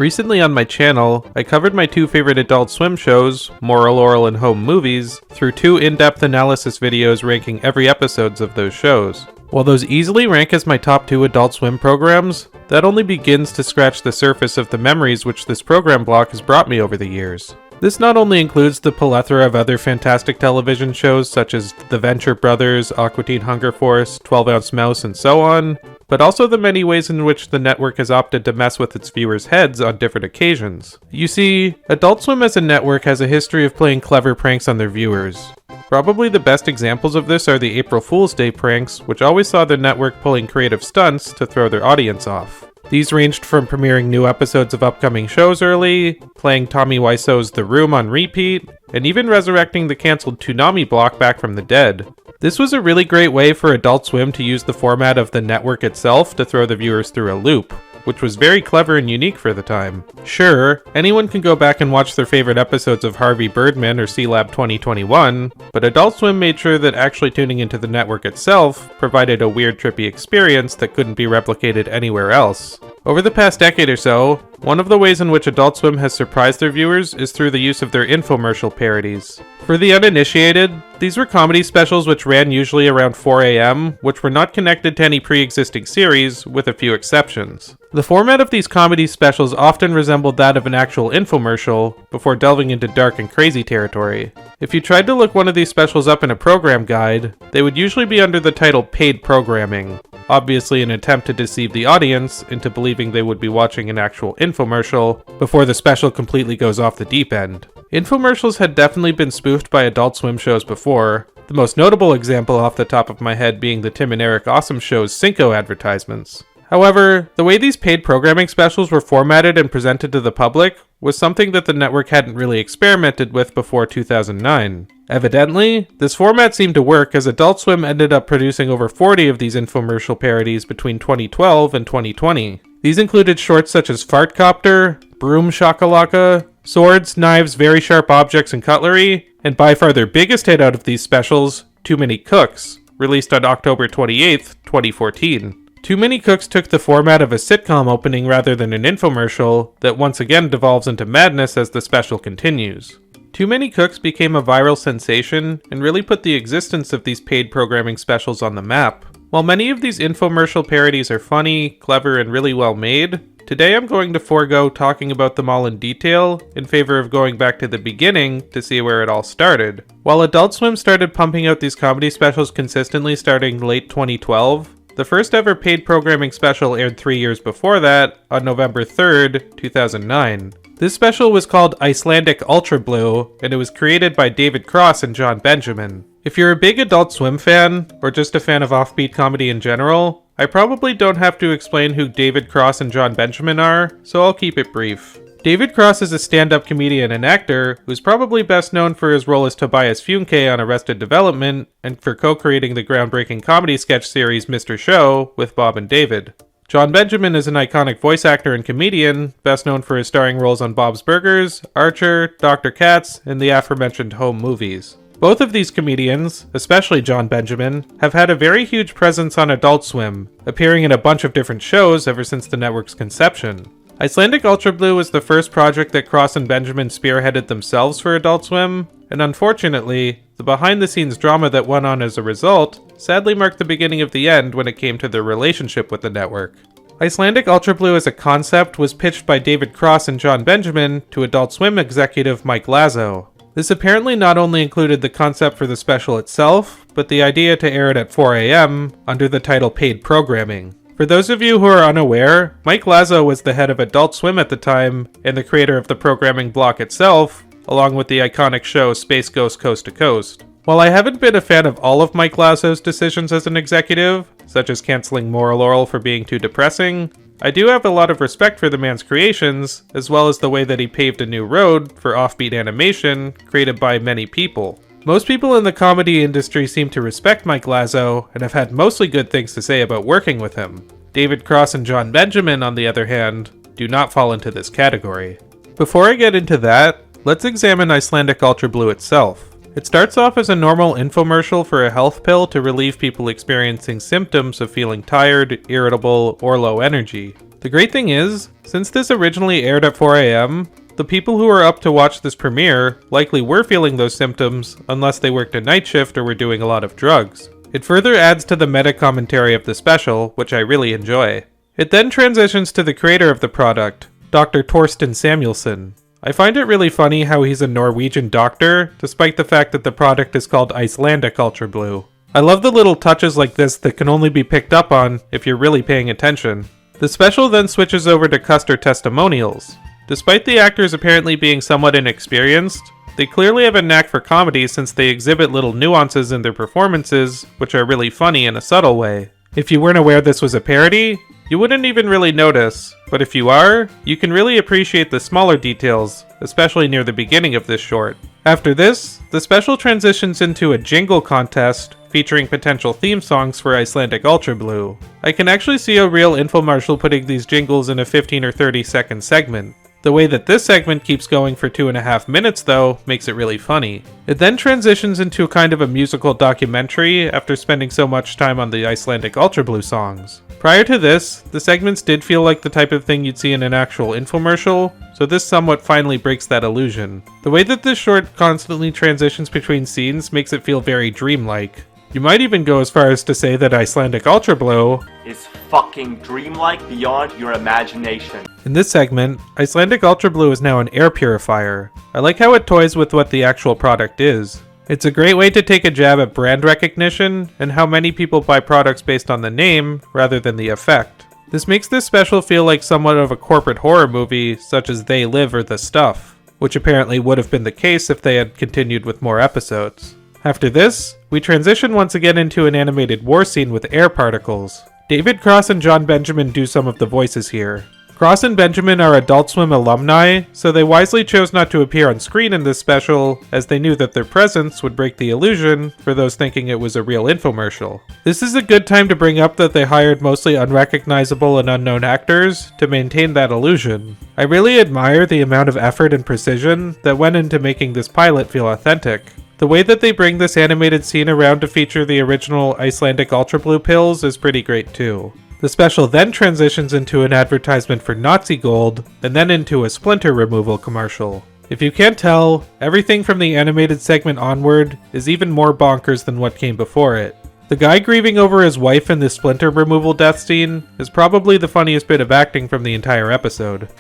Recently on my channel, I covered my two favorite Adult Swim shows, Moral Oral and Home Movies, through two in-depth analysis videos ranking every episodes of those shows. While those easily rank as my top two Adult Swim programs, that only begins to scratch the surface of the memories which this program block has brought me over the years. This not only includes the plethora of other fantastic television shows such as The Venture Brothers, Aqua Teen Hunger Force, 12 Ounce Mouse, and so on, but also the many ways in which the network has opted to mess with its viewers' heads on different occasions. You see, Adult Swim as a network has a history of playing clever pranks on their viewers. Probably the best examples of this are the April Fool's Day pranks, which always saw the network pulling creative stunts to throw their audience off. These ranged from premiering new episodes of upcoming shows early, playing Tommy Wiseau's The Room on repeat, and even resurrecting the cancelled Toonami block back from the dead. This was a really great way for Adult Swim to use the format of the network itself to throw the viewers through a loop, which was very clever and unique for the time. Sure, anyone can go back and watch their favorite episodes of Harvey Birdman or C-Lab 2021, but Adult Swim made sure that actually tuning into the network itself provided a weird trippy experience that couldn't be replicated anywhere else. Over the past decade or so, one of the ways in which Adult Swim has surprised their viewers is through the use of their infomercial parodies. For the uninitiated, these were comedy specials which ran usually around 4 AM, which were not connected to any pre-existing series, with a few exceptions. The format of these comedy specials often resembled that of an actual infomercial, before delving into dark and crazy territory. If you tried to look one of these specials up in a program guide, they would usually be under the title Paid Programming, obviously an attempt to deceive the audience into believing they would be watching an actual infomercial before the special completely goes off the deep end. Infomercials had definitely been spoofed by Adult Swim shows before, the most notable example off the top of my head being the Tim and Eric Awesome Show's Cinco advertisements. However, the way these paid programming specials were formatted and presented to the public was something that the network hadn't really experimented with before 2009. Evidently, this format seemed to work as Adult Swim ended up producing over 40 of these infomercial parodies between 2012 and 2020. These included shorts such as Fartcopter, Broom Shakalaka, Swords, Knives, Very Sharp Objects, and Cutlery, and by far their biggest hit out of these specials, Too Many Cooks, released on October 28th, 2014. Too Many Cooks took the format of a sitcom opening rather than an infomercial that once again devolves into madness as the special continues. Too Many Cooks became a viral sensation and really put the existence of these paid programming specials on the map. While many of these infomercial parodies are funny, clever, and really well made, today I'm going to forego talking about them all in detail in favor of going back to the beginning to see where it all started. While Adult Swim started pumping out these comedy specials consistently starting late 2012, the first ever paid programming special aired 3 years before that, on November 3rd, 2009. This special was called Icelandic Ultrablue, and it was created by David Cross and John Benjamin. If you're a big Adult Swim fan, or just a fan of offbeat comedy in general, I probably don't have to explain who David Cross and John Benjamin are, so I'll keep it brief. David Cross is a stand-up comedian and actor who's probably best known for his role as Tobias Funke on Arrested Development and for co-creating the groundbreaking comedy sketch series Mr. Show with Bob and David. John Benjamin is an iconic voice actor and comedian, best known for his starring roles on Bob's Burgers, Archer, Dr. Katz, and the aforementioned Home Movies. Both of these comedians, especially John Benjamin, have had a very huge presence on Adult Swim, appearing in a bunch of different shows ever since the network's conception. Icelandic Ultrablue was the first project that Cross and Benjamin spearheaded themselves for Adult Swim, and unfortunately, the behind-the-scenes drama that went on as a result sadly marked the beginning of the end when it came to their relationship with the network. Icelandic Ultrablue as a concept was pitched by David Cross and John Benjamin to Adult Swim executive Mike Lazo. This apparently not only included the concept for the special itself, but the idea to air it at 4 AM under the title Paid Programming. For those of you who are unaware, Mike Lazo was the head of Adult Swim at the time and the creator of the programming block itself, along with the iconic show Space Ghost Coast to Coast. While I haven't been a fan of all of Mike Lazo's decisions as an executive, such as canceling Moral Oral for being too depressing, I do have a lot of respect for the man's creations, as well as the way that he paved a new road for offbeat animation created by many people. Most people in the comedy industry seem to respect Mike Lazo and have had mostly good things to say about working with him. David Cross and John Benjamin, on the other hand, do not fall into this category. Before I get into that, let's examine Icelandic Ultrablue itself. It starts off as a normal infomercial for a health pill to relieve people experiencing symptoms of feeling tired, irritable, or low energy. The great thing is, since this originally aired at 4 AM, the people who were up to watch this premiere likely were feeling those symptoms unless they worked a night shift or were doing a lot of drugs. It further adds to the meta commentary of the special, which I really enjoy. It then transitions to the creator of the product, Dr. Torsten Samuelsson. I find it really funny how he's a Norwegian doctor, despite the fact that the product is called Icelandic Ultrablue. I love the little touches like this that can only be picked up on if you're really paying attention. The special then switches over to Custer testimonials. Despite the actors apparently being somewhat inexperienced, they clearly have a knack for comedy since they exhibit little nuances in their performances, which are really funny in a subtle way. If you weren't aware this was a parody, you wouldn't even really notice, but if you are, you can really appreciate the smaller details, especially near the beginning of this short. After this, the special transitions into a jingle contest featuring potential theme songs for Icelandic Ultrablue. I can actually see a real infomercial putting these jingles in a 15 or 30 second segment. The way that this segment keeps going for 2.5 minutes though makes it really funny. It then transitions into kind of a musical documentary after spending so much time on the Icelandic Ultrablue songs. Prior to this, the segments did feel like the type of thing you'd see in an actual infomercial, so this somewhat finally breaks that illusion. The way that this short constantly transitions between scenes makes it feel very dreamlike. You might even go as far as to say that Icelandic Ultrablue is fucking dreamlike beyond your imagination. In this segment, Icelandic Ultrablue is now an air purifier. I like how it toys with what the actual product is. It's a great way to take a jab at brand recognition and how many people buy products based on the name rather than the effect. This makes this special feel like somewhat of a corporate horror movie such as They Live or The Stuff, which apparently would have been the case if they had continued with more episodes. After this, we transition once again into an animated war scene with air particles. David Cross and John Benjamin do some of the voices here. Cross and Benjamin are Adult Swim alumni, so they wisely chose not to appear on screen in this special, as they knew that their presence would break the illusion for those thinking it was a real infomercial. This is a good time to bring up that they hired mostly unrecognizable and unknown actors to maintain that illusion. I really admire the amount of effort and precision that went into making this pilot feel authentic. The way that they bring this animated scene around to feature the original Icelandic Ultrablue pills is pretty great too. The special then transitions into an advertisement for Nazi Gold, and then into a splinter removal commercial. If you can't tell, everything from the animated segment onward is even more bonkers than what came before it. The guy grieving over his wife in the splinter removal death scene is probably the funniest bit of acting from the entire episode.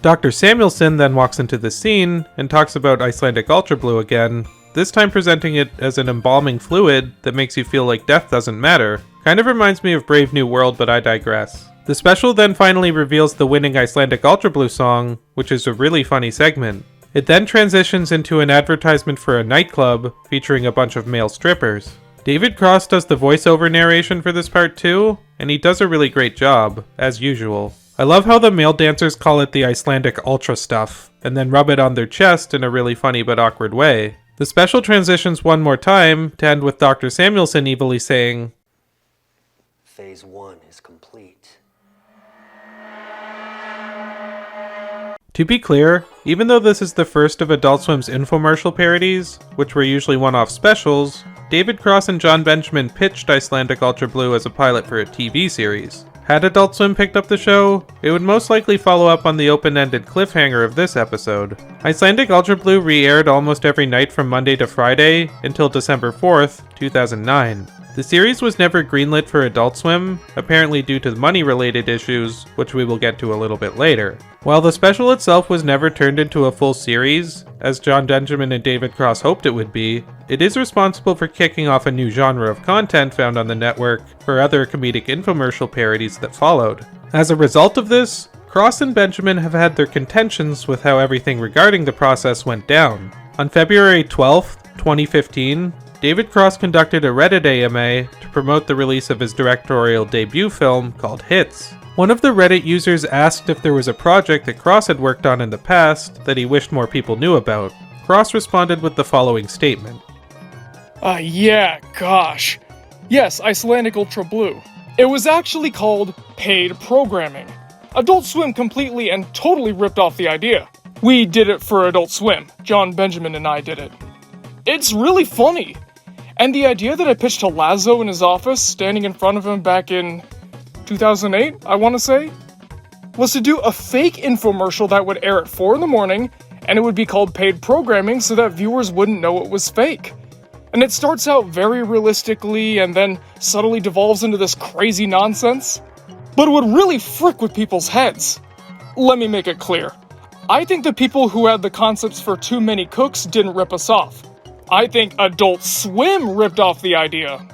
Dr. Samuelsson then walks into the scene and talks about Icelandic Ultrablue again, this time presenting it as an embalming fluid that makes you feel like death doesn't matter. Kind of reminds me of Brave New World, but I digress. The special then finally reveals the winning Icelandic Ultrablue song, which is a really funny segment. It then transitions into an advertisement for a nightclub featuring a bunch of male strippers. David Cross does the voiceover narration for this part too, and he does a really great job, as usual. I love how the male dancers call it the Icelandic Ultra stuff, and then rub it on their chest in a really funny but awkward way. The special transitions one more time to end with Dr. Samuelsson evilly saying, Phase 1 is complete. To be clear, even though this is the first of Adult Swim's infomercial parodies, which were usually one-off specials, David Cross and John Benjamin pitched Icelandic Ultrablue as a pilot for a TV series. Had Adult Swim picked up the show, it would most likely follow up on the open-ended cliffhanger of this episode. Icelandic Ultrablue re-aired almost every night from Monday to Friday until December 4th, 2009. The series was never greenlit for Adult Swim, apparently due to money-related issues, which we will get to a little bit later. While the special itself was never turned into a full series, as John Benjamin and David Cross hoped it would be, it is responsible for kicking off a new genre of content found on the network for other comedic infomercial parodies that followed. As a result of this, Cross and Benjamin have had their contentions with how everything regarding the process went down. On February 12th, 2015, David Cross conducted a Reddit AMA to promote the release of his directorial debut film called Hits. One of the Reddit users asked if there was a project that Cross had worked on in the past that he wished more people knew about. Cross responded with the following statement. Yeah, gosh. Yes, Icelandic Ultrablue. It was actually called paid programming. Adult Swim completely and totally ripped off the idea. We did it for Adult Swim. John Benjamin and I did it. It's really funny. And the idea that I pitched to Lazo in his office, standing in front of him back in 2008, I want to say, was to do a fake infomercial that would air at 4 in the morning, and it would be called paid programming so that viewers wouldn't know it was fake. And it starts out very realistically and then subtly devolves into this crazy nonsense. But it would really frick with people's heads. Let me make it clear. I think the people who had the concepts for Too Many Cooks didn't rip us off. I think Adult Swim ripped off the idea.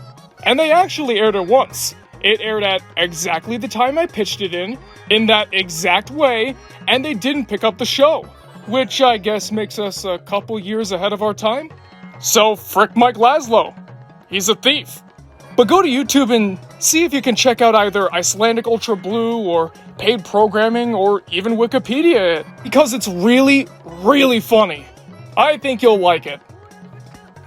And they actually aired it once. It aired at exactly the time I pitched it in that exact way, and they didn't pick up the show. Which I guess makes us a couple years ahead of our time. So frick Mike Laszlo. He's a thief. But go to YouTube and see if you can check out either Icelandic Ultrablue or paid programming or even Wikipedia it. Because it's really, really funny. I think you'll like it.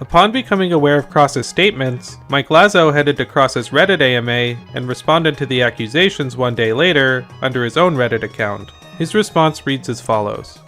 Upon becoming aware of Cross's statements, Mike Lazo headed to Cross's Reddit AMA and responded to the accusations one day later under his own Reddit account. His response reads as follows.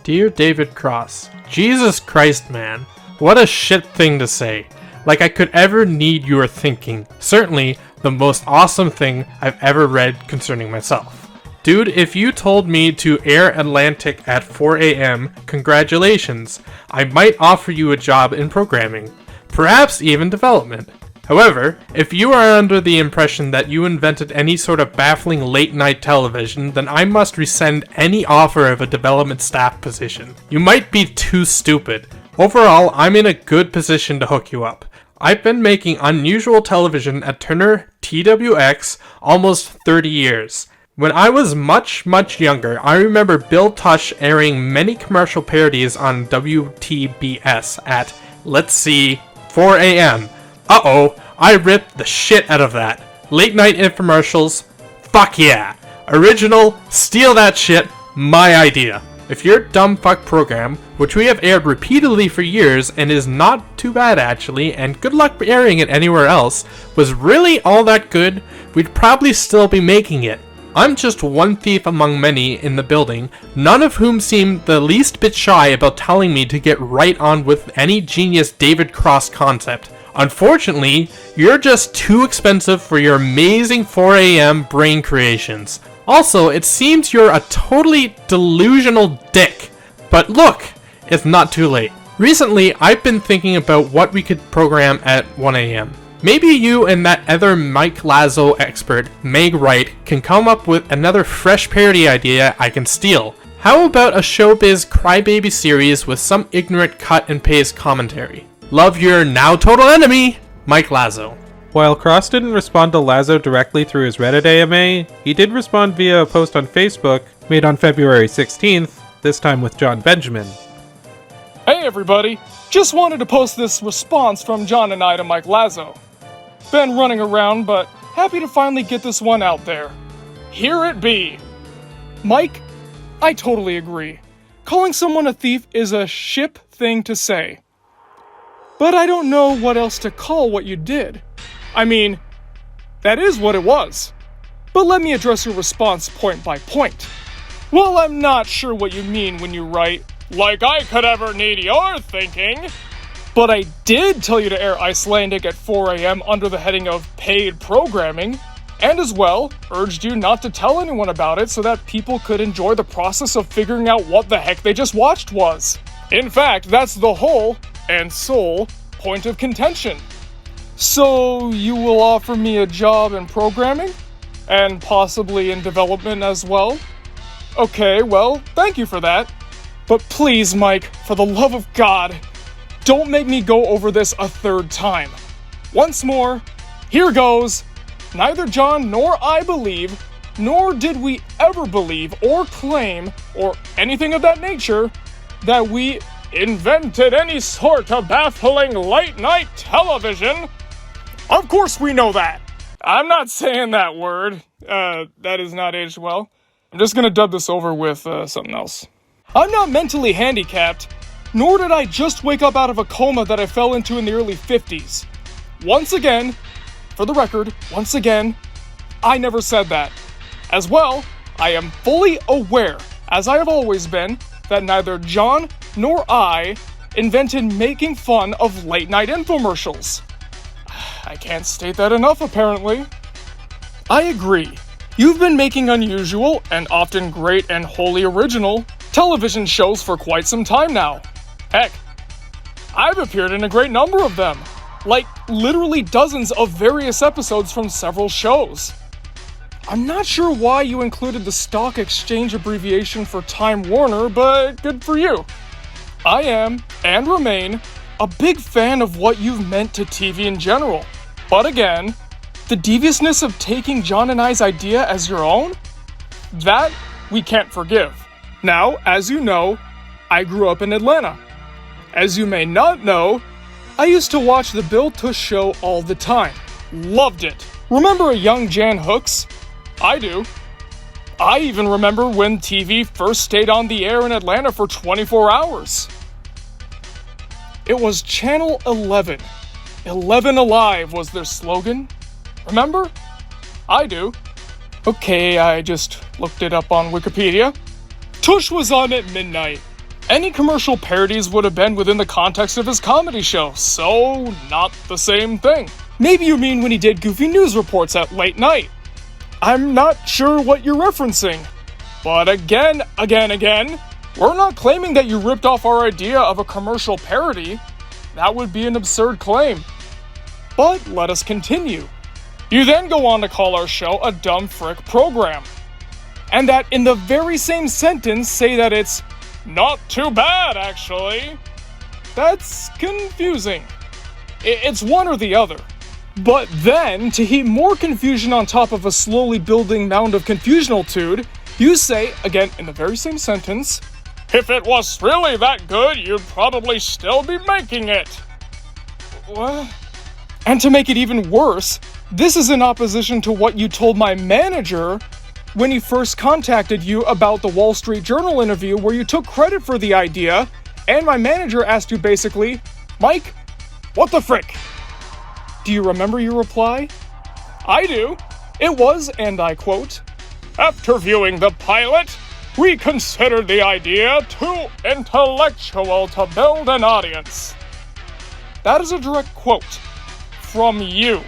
Dear David Cross, Jesus Christ, man. What a shit thing to say. Like I could ever need your thinking. Certainly the most awesome thing I've ever read concerning myself. Dude, if you told me to air Atlantic at 4 a.m., congratulations. I might offer you a job in programming. Perhaps even development. However, if you are under the impression that you invented any sort of baffling late-night television, then I must rescind any offer of a development staff position. You might be too stupid. Overall, I'm in a good position to hook you up. I've been making unusual television at Turner TWX almost 30 years. When I was much younger, I remember Bill Tush airing many commercial parodies on WTBS at, let's see, 4 a.m. Uh-oh, I ripped the shit out of that. Late night infomercials, fuck yeah. Original, steal that shit, my idea. If your dumb fuck program, which we have aired repeatedly for years and is not too bad actually, and good luck airing it anywhere else, was really all that good, we'd probably still be making it. I'm just one thief among many in the building, none of whom seem the least bit shy about telling me to get right on with any genius David Cross concept. Unfortunately, you're just too expensive for your amazing 4 a.m. brain creations. Also, it seems you're a totally delusional dick. But look, it's not too late. Recently, I've been thinking about what we could program at 1 a.m. Maybe you and that other Mike Lazo expert, Meg Wright, can come up with another fresh parody idea I can steal. How about a showbiz crybaby series with some ignorant cut and paste commentary? Love your now total enemy, Mike Lazo. While Cross didn't respond to Lazo directly through his Reddit AMA, he did respond via a post on Facebook made on February 16th, this time with John Benjamin. Hey everybody, just wanted to post this response from John and I to Mike Lazo. Been running around, but happy to finally get this one out there. Here it be. Mike, I totally agree. Calling someone a thief is a ship thing to say. But I don't know what else to call what you did. I mean, that is what it was. But let me address your response point by point. Well, I'm not sure what you mean when you write, like I could ever need your thinking. But I did tell you to air Icelandic at 4 a.m. under the heading of paid programming, and as well, urged you not to tell anyone about it so that people could enjoy the process of figuring out what the heck they just watched was. In fact, that's the whole, and sole, point of contention. So, you will offer me a job in programming? And possibly in development as well? Okay, well, thank you for that. But please, Mike, for the love of God, don't make me go over this a third time. Once more, here goes. Neither John nor I believe, nor did we ever believe or claim, or anything of that nature, that we invented any sort of baffling late-night television. Of course we know that. I'm not saying that word. That is not aged well. I'm just gonna dub this over with something else. I'm not mentally handicapped, nor did I just wake up out of a coma that I fell into in the early 50s. Once again, for the record, once again, I never said that. As well, I am fully aware, as I have always been, that neither John nor I invented making fun of late-night infomercials. I can't state that enough, apparently. I agree. You've been making unusual, and often great and wholly original, television shows for quite some time now. Heck, I've appeared in a great number of them. Like, literally dozens of various episodes from several shows. I'm not sure why you included the stock exchange abbreviation for Time Warner, but good for you. I am, and remain, a big fan of what you've meant to TV in general. But again, the deviousness of taking John and I's idea as your own? That we can't forgive. Now, as you know, I grew up in Atlanta. As you may not know, I used to watch the Bill Tush show all the time. Loved it. Remember a young Jan Hooks? I do. I even remember when TV first stayed on the air in Atlanta for 24 hours. It was Channel 11. 11 Alive was their slogan. Remember? I do. Okay, I just looked it up on Wikipedia. Tush was on at midnight. Any commercial parodies would have been within the context of his comedy show, so not the same thing. Maybe you mean when he did goofy news reports at late night. I'm not sure what you're referencing. But again, we're not claiming that you ripped off our idea of a commercial parody. That would be an absurd claim. But let us continue. You then go on to call our show a dumb frick program. And that in the very same sentence say that it's not too bad, actually. That's confusing. It's one or the other. But then, to heap more confusion on top of a slowly building mound of confusionalitude, you say, again in the very same sentence, if it was really that good, you'd probably still be making it. What? And to make it even worse, this is in opposition to what you told my manager when he first contacted you about the Wall Street Journal interview where you took credit for the idea, and my manager asked you basically, Mike, what the frick? Do you remember your reply? I do. It was, and I quote, after viewing the pilot, we considered the idea too intellectual to build an audience. That is a direct quote from you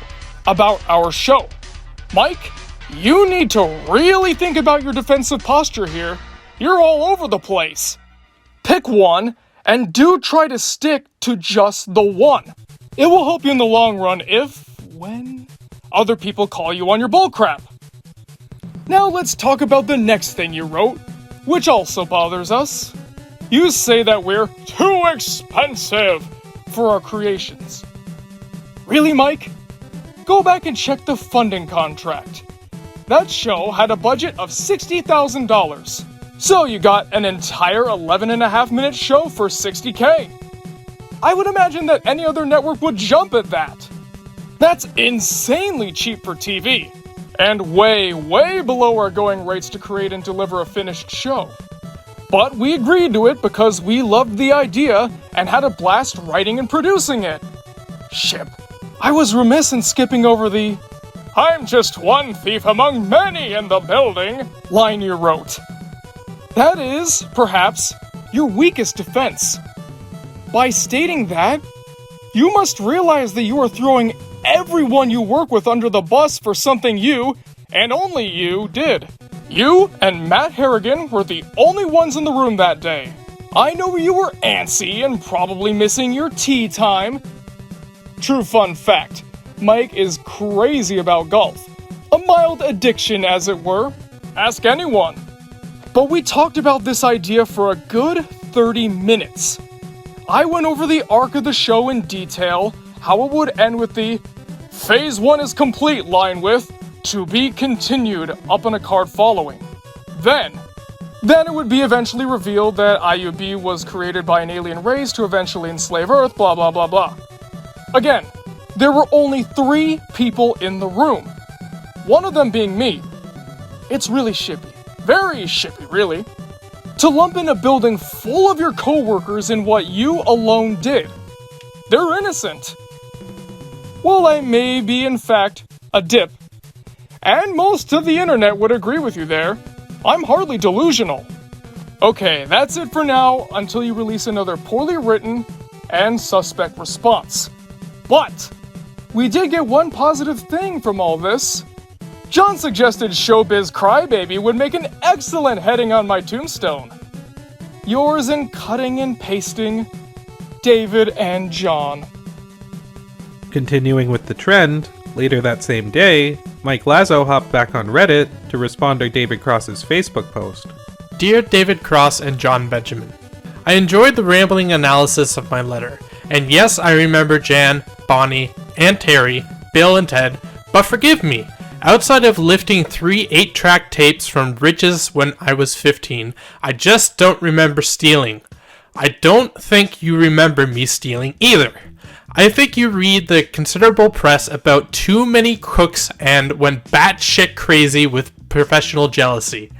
about our show. Mike, you need to really think about your defensive posture here. You're all over the place. Pick one, and do try to stick to just the one. It will help you in the long run when other people call you on your bullcrap. Now let's talk about the next thing you wrote, which also bothers us. You say that we're too expensive for our creations. Really, Mike? Go back and check the funding contract. That show had a budget of $60,000. So you got an entire 11.5-minute show for $60K. I would imagine that any other network would jump at that. That's insanely cheap for TV, and way, way below our going rates to create and deliver a finished show. But we agreed to it because we loved the idea and had a blast writing and producing it. Ship, I was remiss in skipping over the I'm just one thief among many in the building line you wrote. That is, perhaps, your weakest defense. By stating that, you must realize that you are throwing everyone you work with under the bus for something you, and only you, did. You and Matt Harrigan were the only ones in the room that day. I know you were antsy and probably missing your tea time. True fun fact, Mike is crazy about golf. A mild addiction, as it were. Ask anyone. But we talked about this idea for a good 30 minutes. I went over the arc of the show in detail, how it would end with the Phase 1 is complete line with to be continued up on a card following. Then it would be eventually revealed that IUB was created by an alien race to eventually enslave Earth, blah blah blah blah. Again, there were only 3 people in the room. One of them being me. It's really shippy. Very shippy, really. To lump in a building full of your co-workers in what you alone did. They're innocent. Well, I may be, in fact, a dip. And most of the internet would agree with you there. I'm hardly delusional. Okay, that's it for now until you release another poorly written and suspect response. But we did get one positive thing from all this. John suggested Showbiz Crybaby would make an excellent heading on my tombstone. Yours in cutting and pasting, David and John. Continuing with the trend, later that same day, Mike Lazo hopped back on Reddit to respond to David Cross's Facebook post. Dear David Cross and John Benjamin, I enjoyed the rambling analysis of my letter, and yes, I remember Jan, Bonnie, and Terry, Bill and Ted, but forgive me, outside of lifting 3 8-track tapes from Riches when I was 15, I just don't remember stealing. I don't think you remember me stealing either. I think you read the considerable press about too many cooks and went batshit crazy with professional jealousy.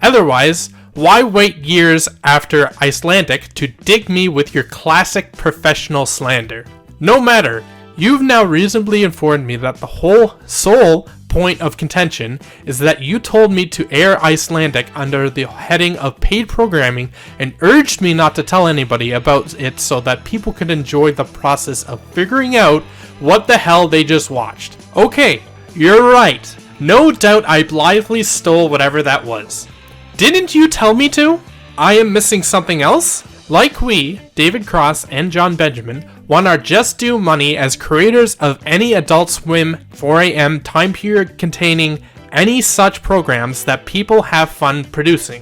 Otherwise, why wait years after Icelandic to dig me with your classic professional slander? No matter, you've now reasonably informed me that the sole point of contention is that you told me to air Icelandic under the heading of paid programming and urged me not to tell anybody about it so that people could enjoy the process of figuring out what the hell they just watched. Okay, you're right. No doubt I blithely stole whatever that was. Didn't you tell me to? I am missing something else? Like we, David Cross and John Benjamin, want our just due money as creators of any Adult Swim 4am time period containing any such programs that people have fun producing.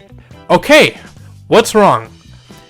Okay, what's wrong?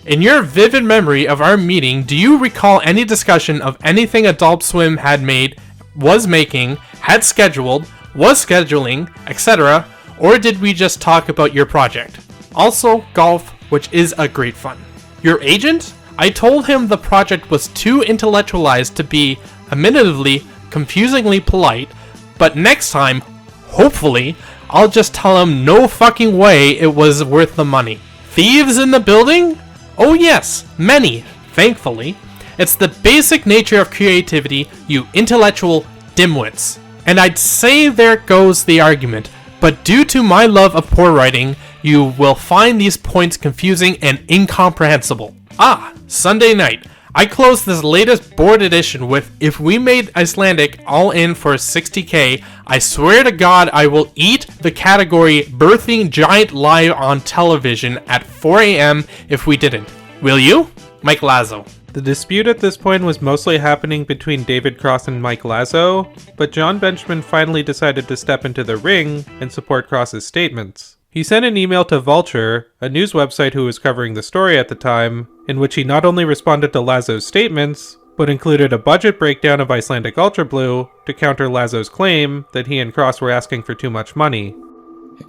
In your vivid memory of our meeting, do you recall any discussion of anything Adult Swim had made, was making, had scheduled, was scheduling, etc., or did we just talk about your project? Also, golf, which is a great fun. Your agent? I told him the project was too intellectualized to be, admittedly, confusingly polite, but next time, hopefully, I'll just tell him no fucking way it was worth the money. Thieves in the building? Oh yes, many, thankfully. It's the basic nature of creativity, you intellectual dimwits. And I'd say there goes the argument, but due to my love of poor writing, you will find these points confusing and incomprehensible. Ah, Sunday night. I closed this latest board edition with, if we made Icelandic all in for 60k, I swear to God I will eat the category birthing giant live on television at 4 a.m. if we didn't. Will you? Mike Lazo. The dispute at this point was mostly happening between David Cross and Mike Lazo, but John Benjamin finally decided to step into the ring and support Cross's statements. He sent an email to Vulture, a news website who was covering the story at the time, in which he not only responded to Lazo's statements, but included a budget breakdown of Icelandic Ultrablue to counter Lazo's claim that he and Cross were asking for too much money.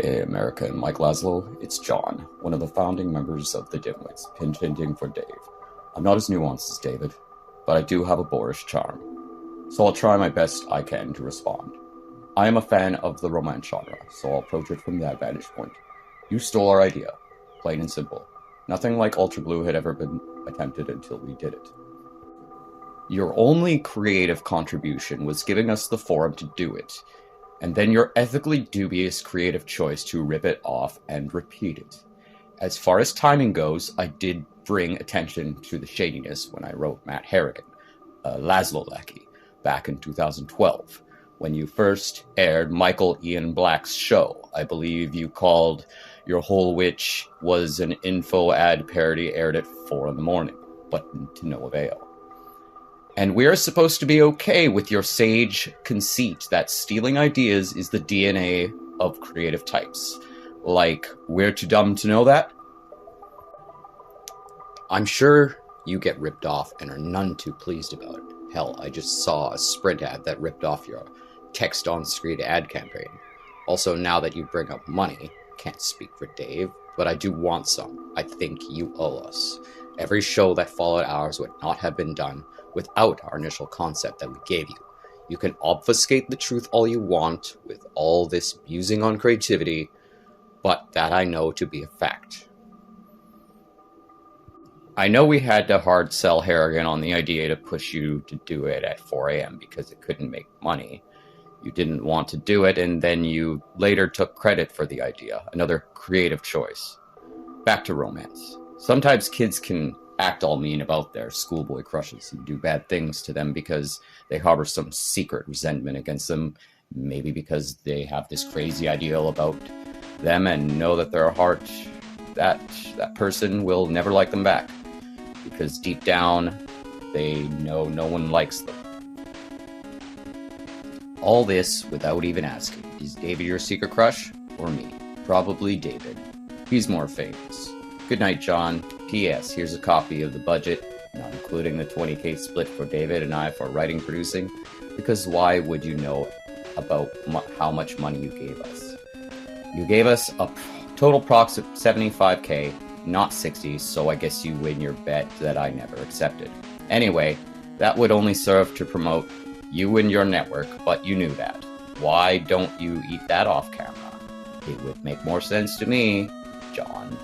Hey America and Mike Lazo, it's John, one of the founding members of the Dimwits, pinch-hitting for Dave. I'm not as nuanced as David, but I do have a boorish charm, so I'll try my best I can to respond. I am a fan of the romance genre, so I'll approach it from that vantage point. You stole our idea, plain and simple. Nothing like Ultrablue had ever been attempted until we did it. Your only creative contribution was giving us the forum to do it, and then your ethically dubious creative choice to rip it off and repeat it. As far as timing goes, I did bring attention to the shadiness when I wrote Matt Harrigan, Laszlo Lackey, back in 2012, when you first aired Michael Ian Black's show. I believe you called Your Whole Witch was an info ad parody aired at 4 in the morning, but to no avail. And we're supposed to be okay with your sage conceit that stealing ideas is the DNA of creative types. Like, we're too dumb to know that? I'm sure you get ripped off and are none too pleased about it. Hell, I just saw a Sprint ad that ripped off your text-on-screen ad campaign. Also, now that you bring up money, can't speak for Dave, but I do want some. I think you owe us. Every show that followed ours would not have been done without our initial concept that we gave you. You can obfuscate the truth all you want with all this musing on creativity, but that I know to be a fact. I know we had to hard sell Harrigan on the idea to push you to do it at 4 a.m. because it couldn't make money. You didn't want to do it, and then you later took credit for the idea, another creative choice. back to romance. Sometimes kids can act all mean about their schoolboy crushes and do bad things to them because they harbor some secret resentment against them, maybe because they have this crazy ideal about them and know that their heart, that person will never like them back, because deep down they know no one likes them. All this without even asking. Is David your secret crush or me? Probably David. He's more famous. Good night, John. P.S. Here's a copy of the budget, not including the 20K split for David and I for writing, producing, because why would you know about how much money you gave us? You gave us a total prox of 75K, not 60, so I guess you win your bet that I never accepted. Anyway, that would only serve to promote you and your network, but you knew that. Why don't you eat that off camera? It would make more sense to me, John.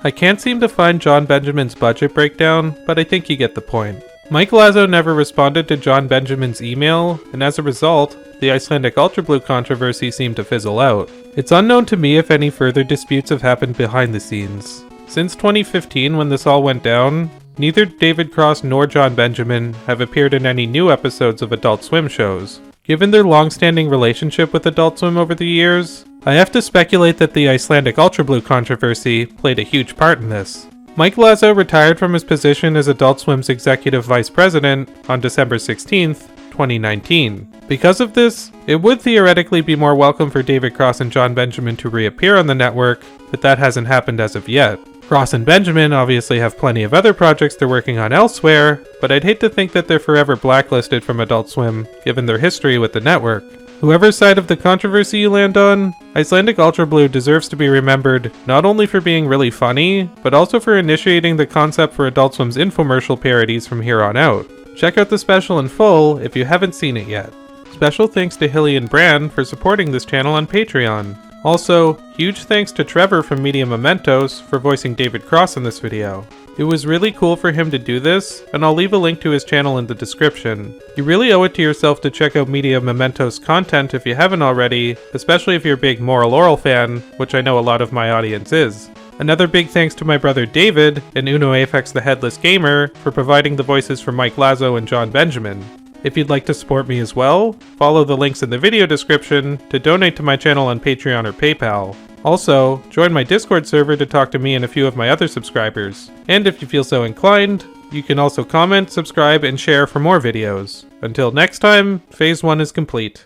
I can't seem to find John Benjamin's budget breakdown, but I think you get the point. Mike Lazo never responded to John Benjamin's email, and as a result, the Icelandic Ultrablue controversy seemed to fizzle out. It's unknown to me if any further disputes have happened behind the scenes. Since 2015, when this all went down, neither David Cross nor John Benjamin have appeared in any new episodes of Adult Swim shows. Given their long-standing relationship with Adult Swim over the years, I have to speculate that the Icelandic Ultrablue controversy played a huge part in this. Mike Lazo retired from his position as Adult Swim's executive vice president on December 16th, 2019. Because of this, it would theoretically be more welcome for David Cross and John Benjamin to reappear on the network, but that hasn't happened as of yet. Cross and Benjamin obviously have plenty of other projects they're working on elsewhere, but I'd hate to think that they're forever blacklisted from Adult Swim, given their history with the network. Whoever's side of the controversy you land on, Icelandic Ultrablue deserves to be remembered not only for being really funny, but also for initiating the concept for Adult Swim's infomercial parodies from here on out. Check out the special in full if you haven't seen it yet. Special thanks to Hilly and Bran for supporting this channel on Patreon. Also, huge thanks to Trevor from Media Mementos for voicing David Cross in this video. It was really cool for him to do this, and I'll leave a link to his channel in the description. You really owe it to yourself to check out Media Mementos content if you haven't already, especially if you're a big Moral Oral fan, which I know a lot of my audience is. Another big thanks to my brother David and Uno Apex the Headless Gamer for providing the voices for Mike Lazo and John Benjamin. If you'd like to support me as well, follow the links in the video description to donate to my channel on Patreon or PayPal. Also, join my Discord server to talk to me and a few of my other subscribers. And if you feel so inclined, you can also comment, subscribe, and share for more videos. Until next time, Phase 1 is complete.